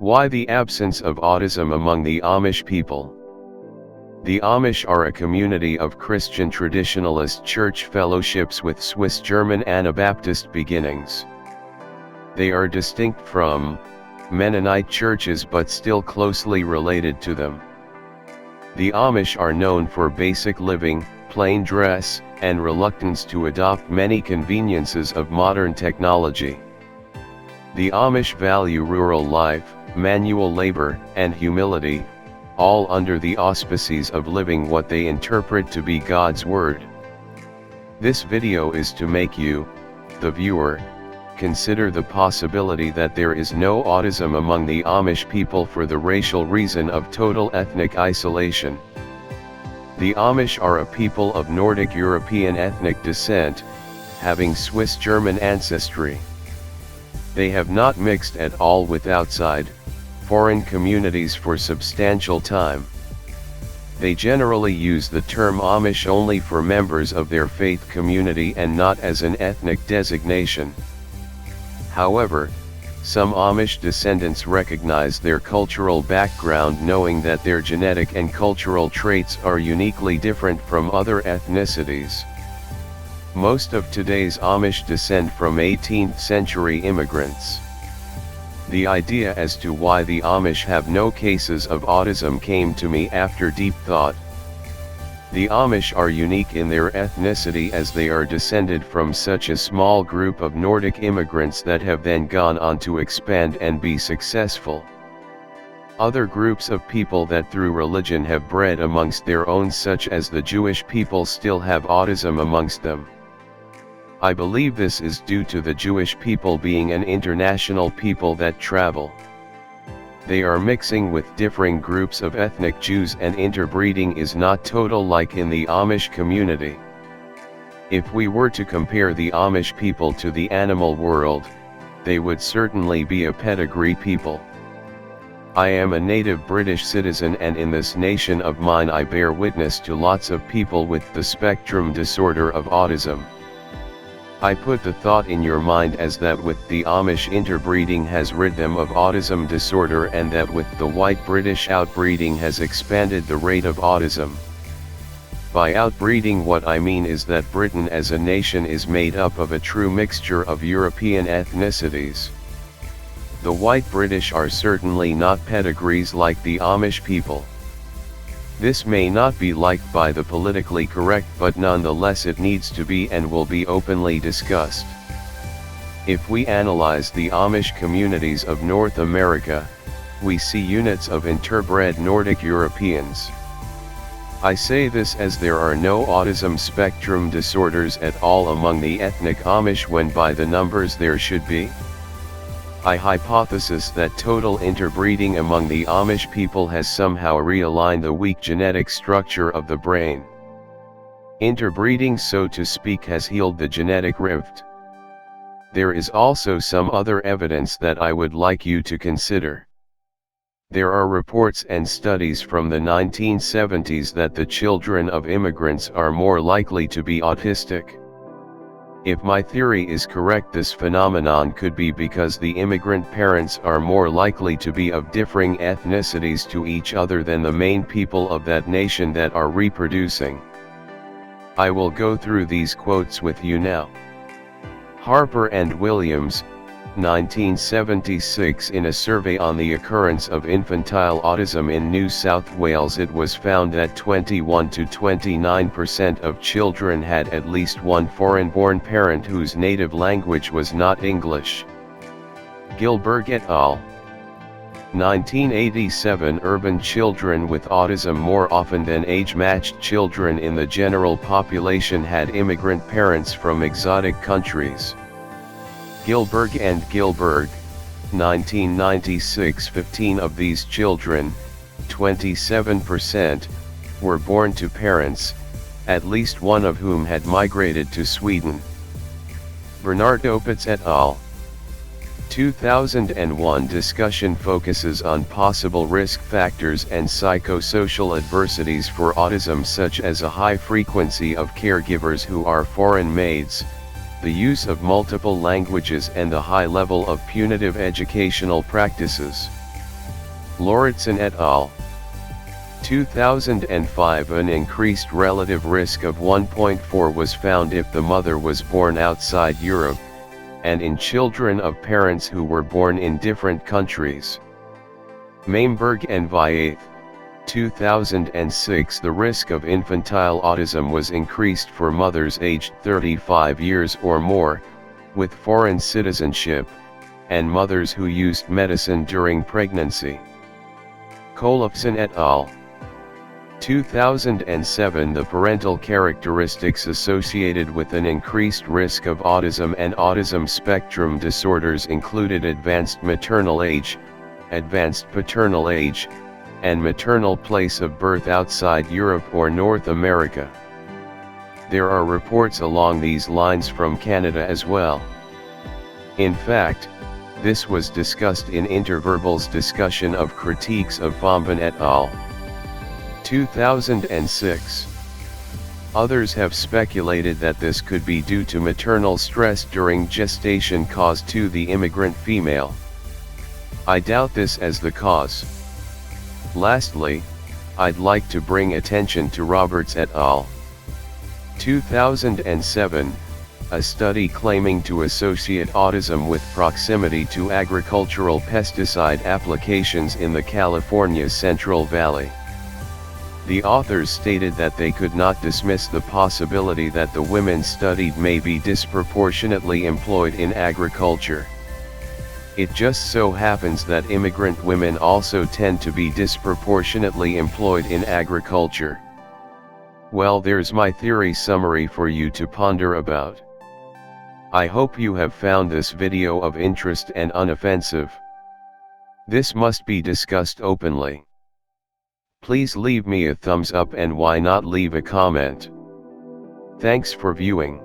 Why the absence of autism among the Amish people? The Amish are a community of Christian traditionalist church fellowships with Swiss German Anabaptist beginnings. They are distinct from Mennonite churches but still closely related to them. The Amish are known for basic living, plain dress, and reluctance to adopt many conveniences of modern technology. The Amish value rural life, manual labor, and humility, all under the auspices of living what they interpret to be God's Word. This video is to make you, the viewer, consider the possibility that there is no autism among the Amish people for the racial reason of total ethnic isolation. The Amish are a people of Nordic European ethnic descent, having Swiss German ancestry. They have not mixed at all with outside, foreign communities for substantial time. They generally use the term Amish only for members of their faith community and not as an ethnic designation. However, some Amish descendants recognize their cultural background, knowing that their genetic and cultural traits are uniquely different from other ethnicities. Most of today's Amish descend from 18th century immigrants. The idea as to why the Amish have no cases of autism came to me after deep thought. The Amish are unique in their ethnicity as they are descended from such a small group of Nordic immigrants that have then gone on to expand and be successful. Other groups of people that through religion have bred amongst their own, such as the Jewish people, still have autism amongst them. I believe this is due to the Jewish people being an international people that travel. They are mixing with differing groups of ethnic Jews, and interbreeding is not total like in the Amish community. If we were to compare the Amish people to the animal world, they would certainly be a pedigree people. I am a native British citizen, and in this nation of mine I bear witness to lots of people with the spectrum disorder of autism. I put the thought in your mind as that with the Amish interbreeding has rid them of autism disorder, and that with the white British outbreeding has expanded the rate of autism. By outbreeding, what I mean is that Britain as a nation is made up of a true mixture of European ethnicities. The white British are certainly not pedigrees like the Amish people. This may not be liked by the politically correct, but nonetheless it needs to be and will be openly discussed. If we analyze the Amish communities of North America, we see units of interbred Nordic Europeans. I say this as there are no autism spectrum disorders at all among the ethnic Amish, when by the numbers there should be. I hypothesis that total interbreeding among the Amish people has somehow realigned the weak genetic structure of the brain. Interbreeding, so to speak, has healed the genetic rift. There is also some other evidence that I would like you to consider. There are reports and studies from the 1970s that the children of immigrants are more likely to be autistic. If my theory is correct, this phenomenon could be because the immigrant parents are more likely to be of differing ethnicities to each other than the main people of that nation that are reproducing. I will go through these quotes with you now. Harper and Williams, 1976. In a survey on the occurrence of infantile autism in New South Wales, it was found that 21 to 29% of children had at least one foreign-born parent whose native language was not English. Gilberg et al. 1987. Urban children with autism more often than age-matched children in the general population had immigrant parents from exotic countries. Gilberg and Gilberg, 1996. 15 of these children, 27%, were born to parents, at least one of whom had migrated to Sweden. Bernard Opitz et al. 2001. Discussion focuses on possible risk factors and psychosocial adversities for autism, such as a high frequency of caregivers who are foreign maids, the use of multiple languages, and the high level of punitive educational practices. Lauritsen et al. 2005. An increased relative risk of 1.4 was found if the mother was born outside Europe, and in children of parents who were born in different countries. Maimberg and Viath, 2006. The risk of infantile autism was increased for mothers aged 35 years or more, with foreign citizenship, and mothers who used medicine during pregnancy. Kolofson et al. 2007. The parental characteristics associated with an increased risk of autism and autism spectrum disorders included advanced maternal age, advanced paternal age, and maternal place of birth outside Europe or North America. There are reports along these lines from Canada as well. In fact, this was discussed in Interverbal's discussion of critiques of Vomban et al. 2006. Others have speculated that this could be due to maternal stress during gestation caused to the immigrant female. I doubt this as the cause. Lastly, I'd like to bring attention to Roberts et al. 2007, a study claiming to associate autism with proximity to agricultural pesticide applications in the California Central Valley. The authors stated that they could not dismiss the possibility that the women studied may be disproportionately employed in agriculture. It just so happens that immigrant women also tend to be disproportionately employed in agriculture. Well, there's my theory summary for you to ponder about. I hope you have found this video of interest and unoffensive. This must be discussed openly. Please leave me a thumbs up and why not leave a comment. Thanks for viewing.